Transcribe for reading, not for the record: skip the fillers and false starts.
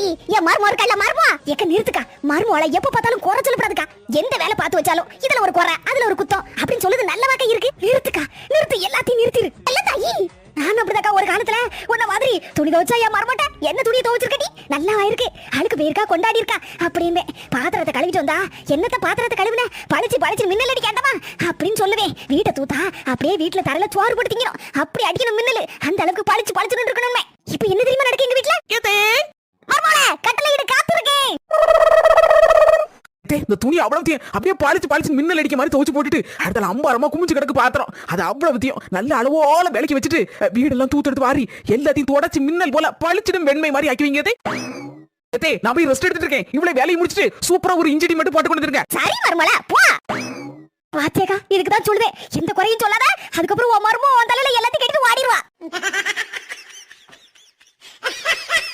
தாயி என் மர்மம் இருக்கல்ல மர்மம் எக்க நிறுத்துக்கா மர்மோல எப்ப பார்த்தாலும் குறை சொல்லப்படாதுக்கா எந்த வேலை பார்த்து வச்சாலும் இதுல ஒரு குறை அதுல ஒரு குத்தம் அப்படின்னு சொல்லுது நல்ல வாக்கா இருக்கு நிறுத்துக்கா நிறுத்து எல்லாத்தையும் நிறுத்திரு அல்ல தாயி நான் அப்படிதாக்கா ஒரு காலத்துல உன்ன மாதிரி துணி துவைச்சா என் மரமாட்ட என்ன துணியை துவைச்சிருக்கடி நல்லா இருக்கு அழுக்கு போயிருக்கா கொண்டாடி இருக்கா அப்படின்னு பாத்திரத்தை கழுவிட்டு வந்தா என்னத்த பாத்திரத்தை கழுவுன பளிச்சு மின்னல் அடி கேட்டமா அப்படின்னு சொல்லுவேன் வீட்டை தூத்தா அப்படியே வீட்டுல தரையில சோறு போட்டு திங்கணும் அப்படி அடிக்கணும் மின்னல் அந்த அளவுக்கு பளிச்சு இருக்கணுமே இப்ப என்ன தெரியுமா நடக்கு எங்க வீட்டுல மர்மோல கட்டளை இடு காத்துருக்கேன் இந்த துணி அவ்வளவு அப்படியே பளிச்சு மின்னல் அடிக்க மாதிரி துவச்சு போட்டுட்டு அடுத்த அம்பாரமா குமிஞ்சு கிடக்கு பாத்திரம் அது அவ்வளவு நல்ல அளவோல விலைக்கு வச்சுட்டு வீடெல்லாம் தூத்தெடுத்து வாரி எல்லாத்தையும் தொடச்சு மின்னல் போல பளிச்சிடும் வெண்மை மாதிரி ஆக்கி வைங்க நான் போய் ரெஸ்ட் எடுத்துட்டு இருக்கேன் இவ்வளவு வேலையை முடிச்சிட்டு சூப்பரா ஒரு இன்ஜினி மட்டும் போட்டு கொண்டு இருக்கேன் சரி மர்மோல போ பாத்தேக்கா இதுக்குதான் சொல்லுவேன் எந்த குறையும் சொல்லாத அதுக்கப்புறம் உன் மர்மம் உன் தலையில எல்லாத்தையும் கட்டிட்டு வாடிடுவா